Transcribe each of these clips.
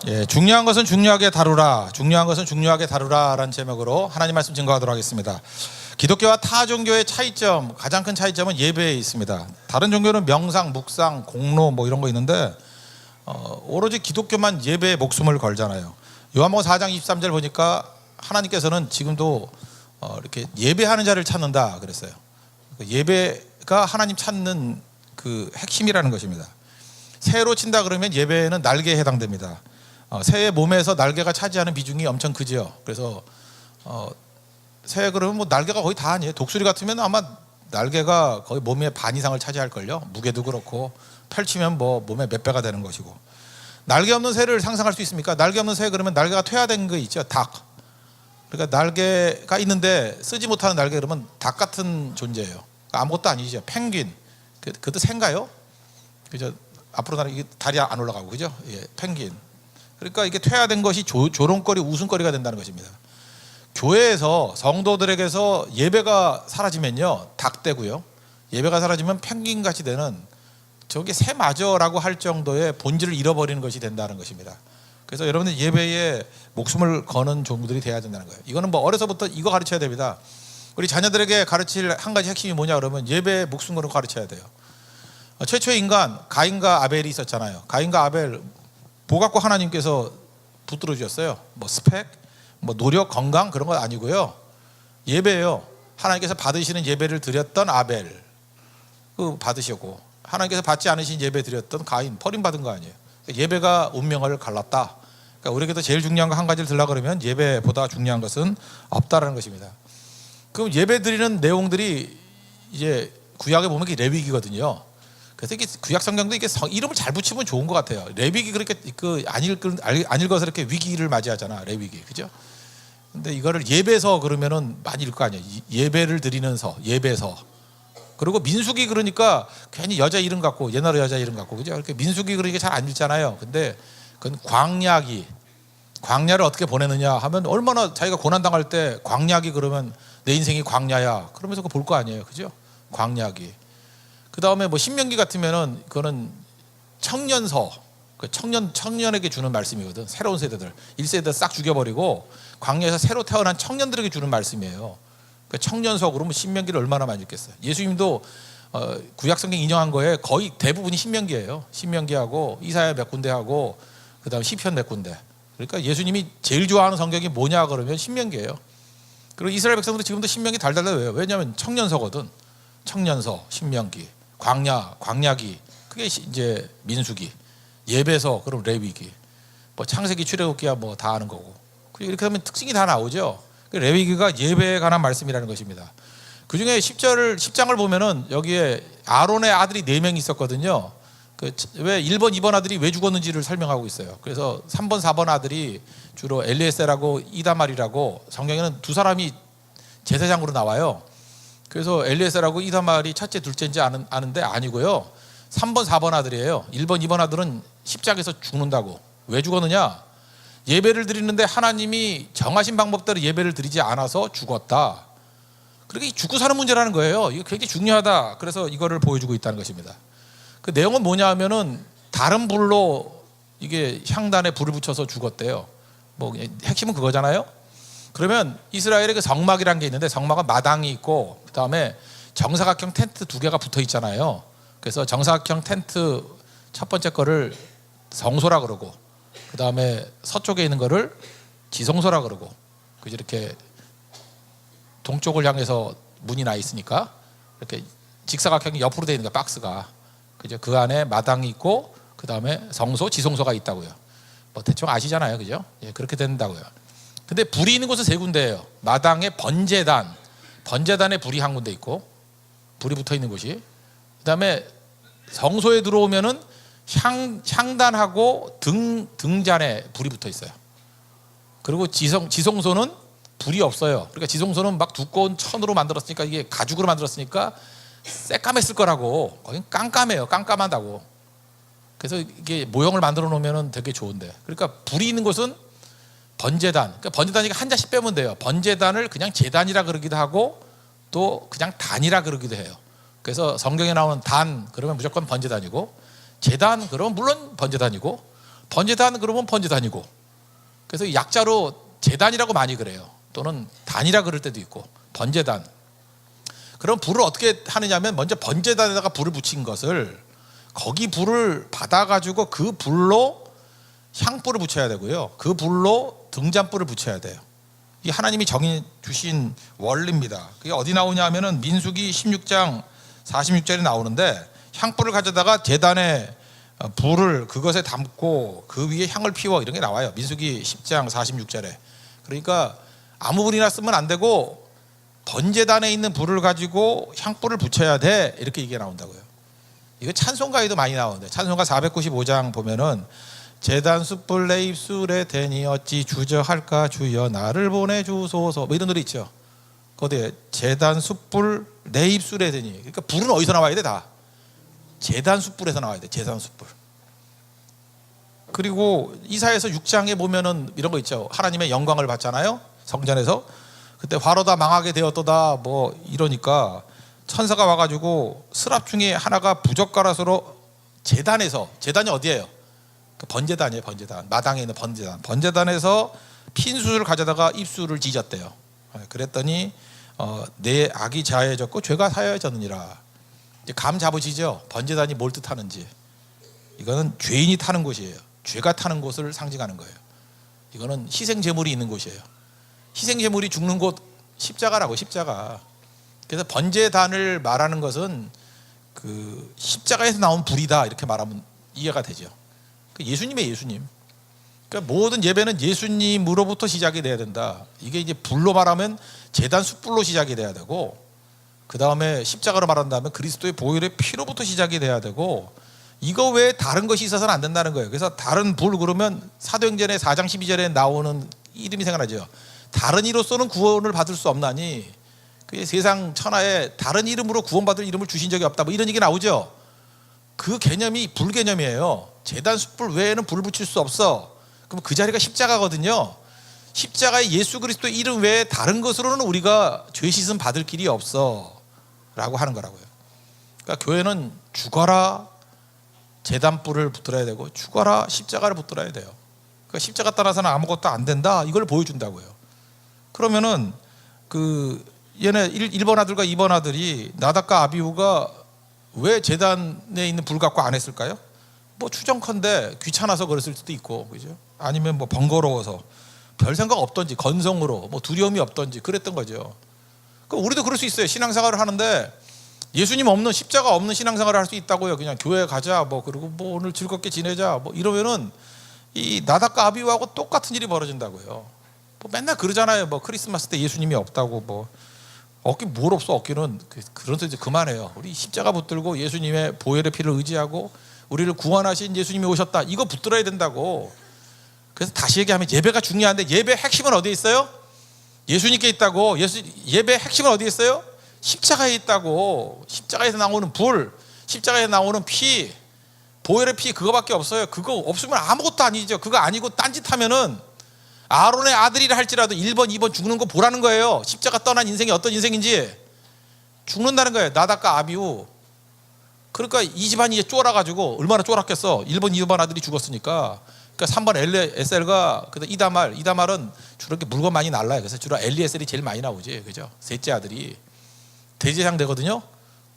예, 중요한 것은 중요하게 다루라. 중요한 것은 중요하게 다루라라는 제목으로 하나님 말씀 증거하도록 하겠습니다. 기독교와 타 종교의 차이점, 가장 큰 차이점은 예배에 있습니다. 다른 종교는 명상, 묵상, 공로 뭐 이런 거 있는데 오로지 기독교만 예배에 목숨을 걸잖아요. 요한복음 4장 23절 보니까 하나님께서는 지금도 이렇게 예배하는 자를 찾는다 그랬어요. 예배가 하나님 찾는 그 핵심이라는 것입니다. 새로 친다 그러면 예배는 날개에 해당됩니다. 새의 몸에서 날개가 차지하는 비중이 엄청 크죠. 그래서 새 그러면 뭐 날개가 거의 다 아니에요. 독수리 같으면 아마 날개가 거의 몸의 반 이상을 차지할걸요. 무게도 그렇고 펼치면 뭐 몸의 몇 배가 되는 것이고. 날개 없는 새를 상상할 수 있습니까? 날개 없는 새 그러면 날개가 퇴화된 거 있죠. 닭. 그러니까 날개가 있는데 쓰지 못하는 날개 그러면 닭 같은 존재예요. 그러니까 아무것도 아니죠. 펭귄. 그것도 새인가요? 그죠? 앞으로 나는 다리 안 올라가고 그죠? 예, 펭귄. 그러니까 이게 퇴화된 것이 조롱거리, 웃음거리가 된다는 것입니다. 교회에서 성도들에게서 예배가 사라지면요, 닭되고요. 예배가 사라지면 펭귄같이 되는 저게 새마저라고 할 정도의 본질을 잃어버리는 것이 된다는 것입니다. 그래서 여러분들 예배에 목숨을 거는 종들이 돼야 된다는 거예요. 이거는 뭐 어려서부터 이거 가르쳐야 됩니다. 우리 자녀들에게 가르칠 한 가지 핵심이 뭐냐 그러면 예배에 목숨 거는 거 가르쳐야 돼요. 최초의 인간 가인과 아벨이 있었잖아요. 가인과 아벨 뭐 갖고 하나님께서 붙들어 주셨어요? 뭐 스펙, 뭐 노력, 건강 그런 건 아니고요. 예배예요. 하나님께서 받으시는 예배를 드렸던 아벨 그 받으시고 하나님께서 받지 않으신 예배 드렸던 가인 버림받은 거 아니에요. 예배가 운명을 갈랐다. 그러니까 우리에게도 제일 중요한 거 한 가지를 들라 그러면 예배보다 중요한 것은 없다라는 것입니다. 그럼 예배 드리는 내용들이 이제 구약에 보면 이게 레위기거든요. 그래서 이게 구약 성경도 이게 이름을 잘 붙이면 좋은 것 같아요. 레위기 그렇게 안 읽어서 이렇게 위기를 맞이하잖아. 레위기 그죠? 근데 이거를 예배서 그러면은 많이 읽을 거 아니에요. 예배를 드리는 서, 예배서. 그리고 민수기 그러니까 괜히 여자 이름 같고 옛날에 여자 이름 같고 그죠? 이렇게 민수기 그러니까 잘 안 읽잖아요. 근데 그건 광야를 어떻게 보내느냐 하면 얼마나 자기가 고난 당할 때 광야기 그러면 내 인생이 광야야. 그러면서 그거 볼 거 아니에요. 그죠? 광야기. 그 다음에 뭐 신명기 같으면은 그거는 청년서, 청년에게 주는 말씀이거든. 새로운 세대들, 1세대 싹 죽여버리고 광야에서 새로 태어난 청년들에게 주는 말씀이에요. 그러니까 청년서 그러면 신명기를 얼마나 많이 읽겠어요. 예수님도 구약성경 인용한 거에 거의 대부분이 신명기예요. 신명기하고 이사야 몇 군데하고 그 다음 시편 몇 군데. 그러니까 예수님이 제일 좋아하는 성경이 뭐냐 그러면 신명기예요. 그리고 이스라엘 백성들은 지금도 신명기 달달달 외워요. 왜냐하면 청년서거든. 청년서, 신명기. 광야기, 그게 이제 민수기, 예배서, 그럼 레위기, 뭐 창세기, 출애굽기야 뭐 다 아는 거고. 이렇게 하면 특징이 다 나오죠. 레위기가 예배에 관한 말씀이라는 것입니다. 그 중에 10장을 보면은 여기에 아론의 아들이 4명이 있었거든요. 왜 1번, 2번 아들이 왜 죽었는지를 설명하고 있어요. 그래서 3번, 4번 아들이 주로 엘리에셀하고 이다말이라고 성경에는 두 사람이 제사장으로 나와요. 그래서 엘리에셀하고 이다말이 첫째, 둘째인지 아는데 아니고요. 3번, 4번 아들이에요. 1번, 2번 아들은 십자가에서 죽는다고. 왜 죽었느냐? 예배를 드리는데 하나님이 정하신 방법대로 예배를 드리지 않아서 죽었다. 그렇게 죽고 사는 문제라는 거예요. 이거 굉장히 중요하다. 그래서 이거를 보여주고 있다는 것입니다. 그 내용은 뭐냐 하면은 다른 불로 이게 향단에 불을 붙여서 죽었대요. 뭐 핵심은 그거잖아요. 그러면 이스라엘의 그 성막이라는 게 있는데 성막은 마당이 있고 그 다음에 정사각형 텐트 2개가 붙어 있잖아요. 그래서 정사각형 텐트 첫 번째 거를 성소라 그러고 그 다음에 서쪽에 있는 거를 지성소라 그러고 그죠? 이렇게 동쪽을 향해서 문이 나 있으니까 이렇게 직사각형이 옆으로 되어 있는 거야. 박스가 그죠? 그 안에 마당이 있고 그 다음에 성소, 지성소가 있다고요. 뭐 대충 아시잖아요, 그죠? 예, 그렇게 된다고요. 근데 불이 있는 곳은 3군데예요. 마당에 번제단에 불이 한 군데 있고 불이 붙어 있는 곳이. 그다음에 성소에 들어오면은 향단하고 등잔에 불이 붙어 있어요. 그리고 지성소는 불이 없어요. 그러니까 지성소는 막 두꺼운 천으로 만들었으니까 이게 가죽으로 만들었으니까 새까맸을 거라고. 거긴 깜깜해요. 깜깜하다고. 그래서 이게 모형을 만들어 놓으면은 되게 좋은데. 그러니까 불이 있는 곳은 번제단. 그러니까 번제단이니까 한 자씩 빼면 돼요. 번제단을 그냥 제단이라 그러기도 하고 또 그냥 단이라 그러기도 해요. 그래서 성경에 나오는 단 그러면 무조건 번제단이고 제단 그러면 물론 번제단이고 번제단 그러면 번제단이고, 그래서 약자로 제단이라고 많이 그래요. 또는 단이라 그럴 때도 있고, 번제단. 그럼 불을 어떻게 하느냐면 먼저 번제단에다가 불을 붙인 것을 거기 불을 받아가지고 그 불로 향불을 붙여야 되고요. 그 불로 등잔불을 붙여야 돼요. 이 하나님이 정해 주신 원리입니다. 그게 어디 나오냐 하면은 민수기 16장 46절에 나오는데, 향불을 가져다가 제단에 불을 그것에 담고 그 위에 향을 피워, 이런 게 나와요. 민수기 10장 46절에. 그러니까 아무 불이나 쓰면 안 되고 번제단에 있는 불을 가지고 향불을 붙여야 돼, 이렇게 얘기가 나온다고요. 이거 찬송가에도 많이 나오는데, 찬송가 495장 보면은 제단 숯불 내 입술에 대니 어찌 주저할까 주여 나를 보내주소서, 뭐 이런 노래 있죠. 거기에 제단 숯불 내 입술에 대니, 그러니까 불은 어디서 나와야 돼? 다 제단 숯불에서 나와야 돼. 제단 숯불. 그리고 이사야서 6장에 보면은 이런 거 있죠. 하나님의 영광을 받잖아요, 성전에서. 그때 화로다 망하게 되었도다 뭐 이러니까 천사가 와가지고 스랍 중에 하나가 부젓가락으로 제단에서, 제단이 어디예요? 번제단이에요. 번제단. 마당에 있는 번제단. 번제단에서 핀수를 가져다가 입술을 찢었대요. 그랬더니 내 악이 자해졌고 죄가 사여졌느니라. 이제 감 잡으시죠? 번제단이 뭘 뜻하는지. 이거는 죄인이 타는 곳이에요. 죄가 타는 곳을 상징하는 거예요. 이거는 희생 제물이 있는 곳이에요. 희생 제물이 죽는 곳, 십자가라고, 십자가. 그래서 번제단을 말하는 것은 그 십자가에서 나온 불이다, 이렇게 말하면 이해가 되죠. 예수님이에요, 예수님. 그러니까 모든 예배는 예수님으로부터 시작이 돼야 된다. 이게 이제 불로 말하면 제단 숯불로 시작이 돼야 되고, 그 다음에 십자가로 말한다면 그리스도의 보혈의 피로부터 시작이 돼야 되고, 이거 외에 다른 것이 있어서는 안 된다는 거예요. 그래서 다른 불 그러면 사도행전의 4장 12절에 나오는 이름이 생각나죠. 다른 이로서는 구원을 받을 수 없나니, 그 세상 천하에 다른 이름으로 구원받을 이름을 주신 적이 없다, 뭐 이런 얘기 나오죠. 그 개념이 불 개념이에요. 제단 숯불 외에는 불을 붙일 수 없어. 그럼 그 자리가 십자가거든요. 십자가에 예수 그리스도의 이름 외에 다른 것으로는 우리가 죄 씻음 받을 길이 없어 라고 하는 거라고요. 그러니까 교회는 죽어라 제단불을 붙들어야 되고, 죽어라 십자가를 붙들어야 돼요. 그러니까 십자가 따라서는 아무것도 안 된다, 이걸 보여준다고요. 그러면은 그 얘네 1번 아들과 2번 아들이 나답과 아비후가 왜 제단에 있는 불 갖고 안 했을까요? 뭐 추정컨대 귀찮아서 그랬을 수도 있고, 그죠? 아니면 뭐 번거로워서, 별 생각 없던지, 건성으로 뭐 두려움이 없던지 그랬던 거죠. 그럼 우리도 그럴 수 있어요. 신앙생활을 하는데 예수님 없는, 십자가 없는 신앙생활을 할 수 있다고요. 그냥 교회 가자, 뭐 그리고 뭐 오늘 즐겁게 지내자, 뭐 이러면은 이 나답과 아비후하고 똑같은 일이 벌어진다고요. 뭐 맨날 그러잖아요. 뭐 크리스마스 때 예수님이 없다고, 뭐 얻기 뭘 없어, 얻기는. 그런데 이제 그만해요. 우리 십자가 붙들고 예수님의 보혈의 피를 의지하고 우리를 구원하신 예수님이 오셨다, 이거 붙들어야 된다고. 그래서 다시 얘기하면 예배가 중요한데, 예배 핵심은 어디에 있어요? 예수님께 있다고. 예배 핵심은 어디에 있어요? 십자가에 있다고. 십자가에서 나오는 불, 십자가에서 나오는 피, 보혈의 피, 그거밖에 없어요. 그거 없으면 아무것도 아니죠. 그거 아니고 딴짓하면은 아론의 아들이라 할지라도 1번 2번 죽는 거 보라는 거예요. 십자가 떠난 인생이 어떤 인생인지 죽는다는 거예요. 나답과 아비후. 그러니까 이 집안이 이제 쫄아가지고, 얼마나 쫄았겠어. 1번 2번 아들이 죽었으니까. 그러니까 3번 에셀과 이다말은 주로 이렇게 물건 많이 날라요. 그래서 주로 엘리에셀이 제일 많이 나오지, 그죠? 셋째 아들이 대제사장 되거든요.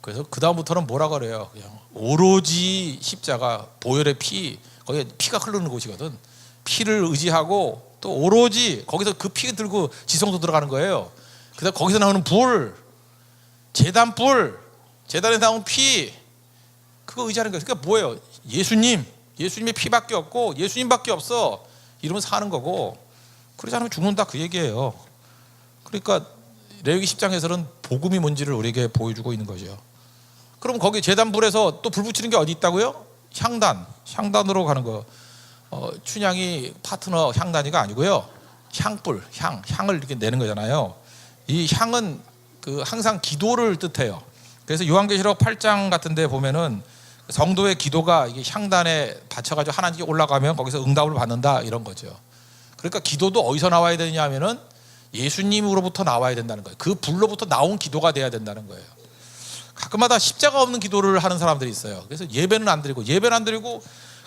그래서 그 다음부터는 뭐라 그래요? 그냥 오로지 십자가, 보혈의 피, 거기 피가 흐르는 곳이거든. 피를 의지하고 또 오로지 거기서 그 피 들고 지성소 들어가는 거예요. 그다음 거기서 나오는 불, 제단불, 제단에서 나오는 피, 그거 의지하는 거예요. 그러니까 뭐예요? 예수님의 피밖에 없고 예수님밖에 없어, 이러면 사는 거고, 그러지 않으면 죽는다, 그 얘기예요. 그러니까 레위기 10장에서는 복음이 뭔지를 우리에게 보여주고 있는 거죠. 그럼 거기 제단불에서 또 불 붙이는 게 어디 있다고요? 향단으로 가는 거. 춘향이 파트너 향단이가 아니고요, 향불, 향을 이렇게 내는 거잖아요. 이 향은 그 항상 기도를 뜻해요. 그래서 요한계시록 8장 같은 데 보면은 성도의 기도가 이게 향단에 받쳐가지고 하나님께 올라가면 거기서 응답을 받는다, 이런 거죠. 그러니까 기도도 어디서 나와야 되냐 하면은 예수님으로부터 나와야 된다는 거예요. 그 불로부터 나온 기도가 돼야 된다는 거예요. 가끔마다 십자가 없는 기도를 하는 사람들이 있어요. 그래서 예배는 안 드리고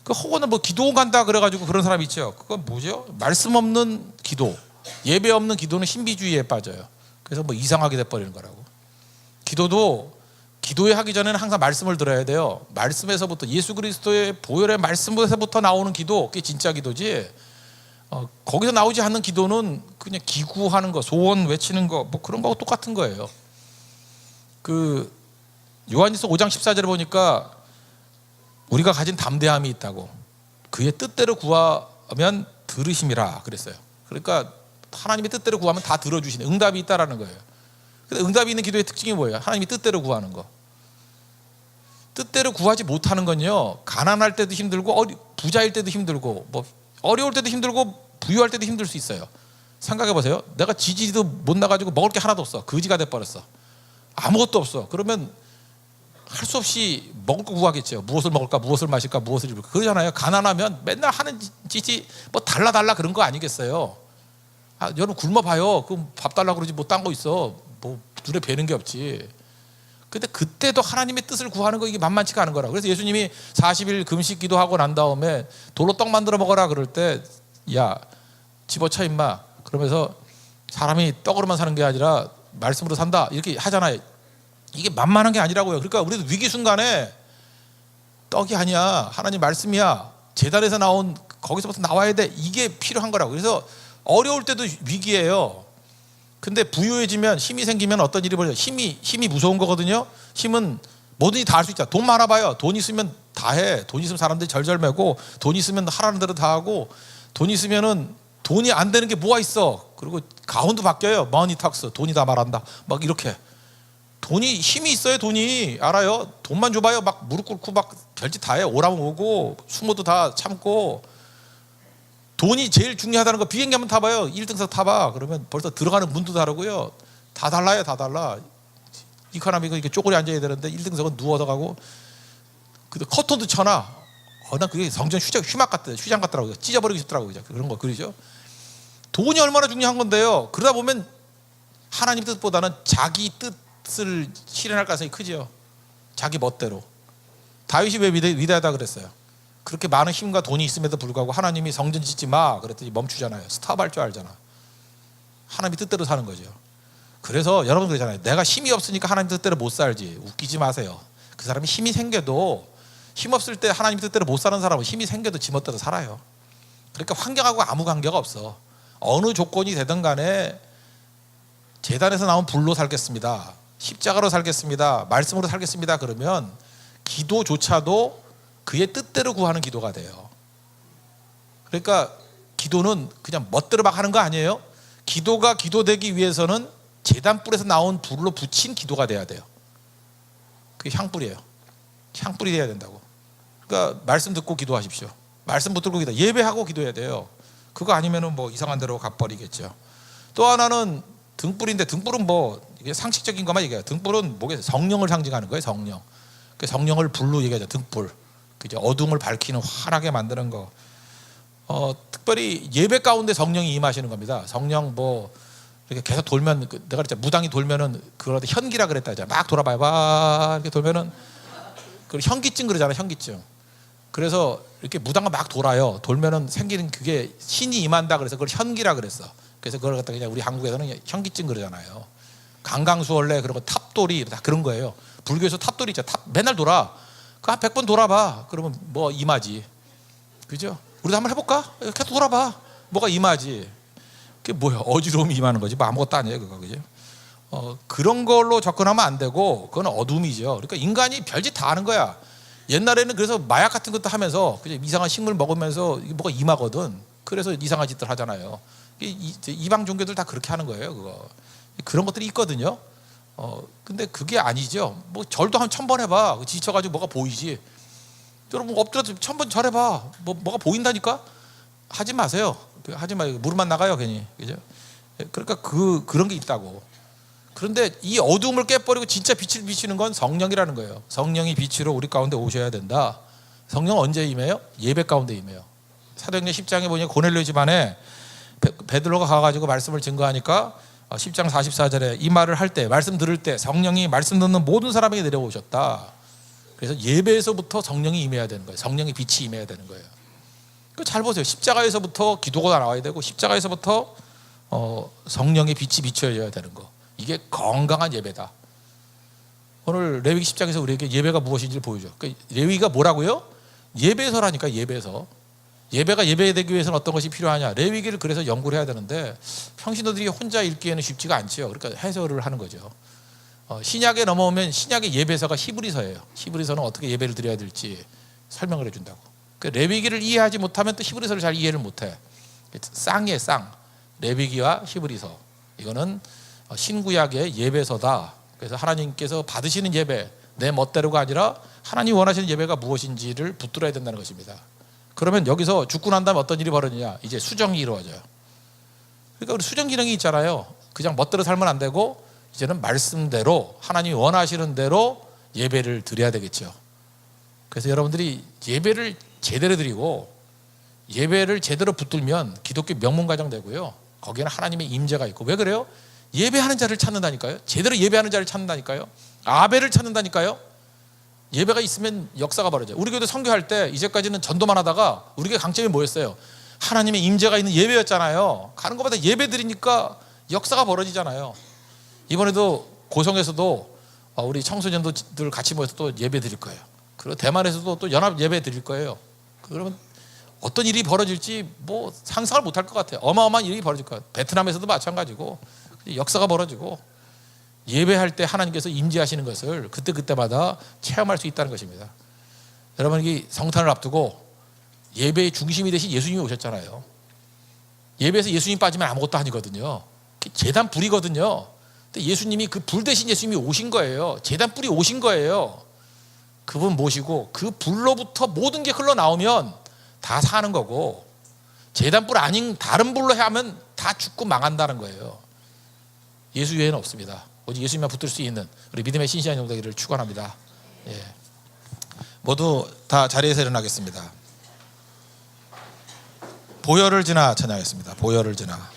그 혹은 뭐 기도 간다 그래가지고 그런 사람 있죠. 그건 뭐죠? 말씀 없는 기도, 예배 없는 기도는 신비주의에 빠져요. 그래서 뭐 이상하게 돼버리는 거라고. 기도에 하기 전에는 항상 말씀을 들어야 돼요. 말씀에서부터 예수 그리스도의 보혈의 말씀에서부터 나오는 기도, 그게 진짜 기도지. 거기서 나오지 않는 기도는 그냥 기구하는 거, 소원 외치는 거, 뭐 그런 거하고 똑같은 거예요. 그 요한일서 5장 14절에 보니까 우리가 가진 담대함이 있다고. 그의 뜻대로 구하면 들으심이라 그랬어요. 그러니까 하나님의 뜻대로 구하면 다 들어주시는 응답이 있다라는 거예요. 근데 응답이 있는 기도의 특징이 뭐예요? 하나님이 뜻대로 구하는 거. 뜻대로 구하지 못하는 건요, 가난할 때도 힘들고 부자일 때도 힘들고 뭐 어려울 때도 힘들고 부유할 때도 힘들 수 있어요. 생각해 보세요. 내가 지지도 못 나가지고 먹을 게 하나도 없어. 거지가 돼버렸어. 아무것도 없어. 그러면 할 수 없이 먹을 거 구하겠죠. 무엇을 먹을까, 무엇을 마실까, 무엇을 입을까. 그러잖아요. 가난하면 맨날 하는 짓이 뭐 달라 그런 거 아니겠어요. 여러분 굶어봐요. 그럼 밥 달라고 그러지 뭐 딴 거 있어. 뭐 눈에 뵈는 게 없지. 근데 그때도 하나님의 뜻을 구하는 거 이게 만만치가 않은 거라. 그래서 예수님이 40일 금식 기도하고 난 다음에 돌로 떡 만들어 먹어라 그럴 때, 야 집어쳐 임마. 그러면서 사람이 떡으로만 사는 게 아니라 말씀으로 산다 이렇게 하잖아요. 이게 만만한 게 아니라고요. 그러니까 우리도 위기 순간에 떡이 아니야, 하나님 말씀이야, 제단에서 나온 거기서부터 나와야 돼, 이게 필요한 거라고. 그래서 어려울 때도 위기예요. 근데 부유해지면, 힘이 생기면 어떤 일이 벌어져요? 힘이 무서운 거거든요. 힘은 뭐든지 다 할 수 있다. 돈 많아봐요. 돈 있으면 다 해. 돈 있으면 사람들이 절절매고, 돈 있으면 하라는 대로 다 하고, 돈 있으면은 돈이 안 되는 게 뭐가 있어. 그리고 가운도 바뀌어요. 머니 탁스, 돈이 다 말한다. 막 이렇게. 돈이, 힘이 있어요. 돈이. 알아요. 돈만 줘봐요. 막 무릎 꿇고 막 별짓 다 해. 오라면 오고 숨어도 다 참고. 돈이 제일 중요하다는 거. 비행기 한번 타봐요. 1등석 타봐. 그러면 벌써 들어가는 문도 다르고요. 다 달라요. 다 달라. 이코노미가 이렇게 쪼그리 앉아야 되는데 1등석은 누워서 가고. 근데 커튼도 쳐놔. 난 그게 성전 휴장 같더라고요. 찢어버리고 싶더라고요. 그런 거 그러죠. 돈이 얼마나 중요한 건데요. 그러다 보면 하나님 뜻보다는 자기 뜻을 실현할 가능성이 크죠. 자기 멋대로. 다윗이 왜 위대하다 그랬어요? 그렇게 많은 힘과 돈이 있음에도 불구하고 하나님이 성전 짓지 마 그랬더니 멈추잖아요. 스탑할 줄 알잖아. 하나님이 뜻대로 사는 거죠. 그래서 여러분 그러잖아요. 내가 힘이 없으니까 하나님 뜻대로 못 살지. 웃기지 마세요. 그 사람이 힘이 생겨도, 힘 없을 때 하나님 뜻대로 못 사는 사람은 힘이 생겨도 지멋대로 살아요. 그러니까 환경하고 아무 관계가 없어. 어느 조건이 되든 간에 제단에서 나온 불로 살겠습니다, 십자가로 살겠습니다, 말씀으로 살겠습니다 그러면 기도조차도 그의 뜻대로 구하는 기도가 돼요. 그러니까 기도는 그냥 멋대로 막 하는 거 아니에요. 기도가 기도되기 위해서는 제단불에서 나온 불로 붙인 기도가 돼야 돼요. 그게 향불이에요. 향불이 돼야 된다고. 그러니까 말씀 듣고 기도하십시오. 말씀 붙들고 기도, 예배하고 기도해야 돼요. 그거 아니면은 뭐 이상한 데로 가버리겠죠. 또 하나는 등불인데, 등불은 뭐 이게 상식적인 것만 얘기해요. 등불은 뭐겠어요? 성령을 상징하는 거예요. 성령. 그 성령을 불로 얘기하죠. 등불. 그죠? 어둠을 밝히는, 환하게 만드는 거. 특별히 예배 가운데 성령이 임하시는 겁니다. 성령 뭐 이렇게 계속 돌면, 내가 그랬잖아, 무당이 돌면은 그걸 현기라 그랬다 하잖아. 막 돌아봐요. 막 이렇게 돌면은 그 현기증 그러잖아. 현기증. 그래서 이렇게 무당가 막 돌아요. 돌면은 생기는 그게 신이 임한다 그래서 그걸 현기라 그랬어. 그래서 그걸 갖다 그냥 우리 한국에서는 현기증 그러잖아요. 강강수월래 그런 거, 탑돌이 다 그런 거예요. 불교에서 탑돌이 있잖아. 탑 맨날 돌아. 그 한 100번 돌아봐. 그러면 뭐 임하지. 그죠? 우리도 한번 해볼까? 계속 돌아봐. 뭐가 임하지. 그게 뭐야? 어지러움이 임하는 거지. 뭐 아무것도 아니에요, 그거. 그죠? 그런 걸로 접근하면 안 되고, 그건 어둠이죠. 그러니까 인간이 별짓 다 하는 거야. 옛날에는 그래서 마약 같은 것도 하면서 그냥 이상한 식물 먹으면서 이게 뭐가 임하거든. 그래서 이상한 짓들 하잖아요. 이방 종교들 다 그렇게 하는 거예요, 그거. 그런 것들이 있거든요. 근데 그게 아니죠. 뭐 절도 한 1000번 해봐. 지쳐가지고 뭐가 보이지. 여러분 엎드려서 1000번 절해봐. 뭐가 보인다니까. 하지 마세요. 하지 마요. 무릎만 나가요, 괜히. 그죠? 그러니까 그런 게 있다고. 그런데 이 어둠을 깨버리고 진짜 빛을 비추는 건 성령이라는 거예요. 성령이 빛으로 우리 가운데 오셔야 된다. 성령 언제 임해요? 예배 가운데 임해요. 사도행전 10장에 보니 고넬료 집안에 베드로가 가가지고 말씀을 증거하니까 10장 44절에 이 말을 할 때, 말씀 들을 때 성령이 말씀 듣는 모든 사람에게 내려오셨다. 그래서 예배에서부터 성령이 임해야 되는 거예요. 성령의 빛이 임해야 되는 거예요. 잘 보세요. 십자가에서부터 기도가 나와야 되고 십자가에서부터 성령의 빛이 비춰져야 되는 거. 이게 건강한 예배다. 오늘 레위기 10장에서 우리에게 예배가 무엇인지를 보여줘. 그러니까 레위기가 뭐라고요? 예배서라니까. 예배서. 예배가 예배되기 위해서는 어떤 것이 필요하냐. 레위기를 그래서 연구를 해야 되는데 평신도들이 혼자 읽기에는 쉽지가 않죠. 그러니까 해설을 하는 거죠. 신약에 넘어오면 신약의 예배서가 히브리서예요. 히브리서는 어떻게 예배를 드려야 될지 설명을 해준다고. 그러니까 레위기를 이해하지 못하면 또 히브리서를 잘 이해를 못해. 쌍이에요, 쌍. 레위기와 히브리서. 이거는 신구약의 예배서다. 그래서 하나님께서 받으시는 예배, 내 멋대로가 아니라 하나님 원하시는 예배가 무엇인지를 붙들어야 된다는 것입니다. 그러면 여기서 죽고 난 다음에 어떤 일이 벌어지냐. 이제 수정이 이루어져요. 그러니까 우리 수정 기능이 있잖아요. 그냥 멋대로 살면 안 되고 이제는 말씀대로 하나님이 원하시는 대로 예배를 드려야 되겠죠. 그래서 여러분들이 예배를 제대로 드리고 예배를 제대로 붙들면 기독교 명문가정 되고요. 거기에는 하나님의 임재가 있고. 왜 그래요? 예배하는 자를 찾는다니까요. 제대로 예배하는 자를 찾는다니까요. 아벨을 찾는다니까요. 예배가 있으면 역사가 벌어져요. 우리 교회도 선교할 때 이제까지는 전도만 하다가 우리 교회 강점이 뭐였어요? 하나님의 임재가 있는 예배였잖아요. 가는 것보다 예배 드리니까 역사가 벌어지잖아요. 이번에도 고성에서도 우리 청소년들 같이 모여서 또 예배 드릴 거예요. 그리고 대만에서도 또 연합 예배 드릴 거예요. 그러면 어떤 일이 벌어질지 뭐 상상을 못할 것 같아요. 어마어마한 일이 벌어질 것 같아요. 베트남에서도 마찬가지고 역사가 벌어지고 예배할 때 하나님께서 임재하시는 것을 그때마다 체험할 수 있다는 것입니다. 여러분, 이 성탄을 앞두고 예배의 중심이 되신 예수님이 오셨잖아요. 예배에서 예수님 빠지면 아무것도 아니거든요. 제단 불이거든요. 근데 예수님이 그 불 대신 예수님이 오신 거예요. 제단 불이 오신 거예요. 그분 모시고 그 불로부터 모든 게 흘러나오면 다 사는 거고, 제단 불 아닌 다른 불로 하면 다 죽고 망한다는 거예요. 예수 외에는 없습니다. 오직 예수님만 붙들 수 있는 우리 믿음의 신실한 종 되기를 축원합니다. 예. 모두 다 자리에서 일어나겠습니다. 보혈을 지나 찬양하겠습니다. 보혈을 지나.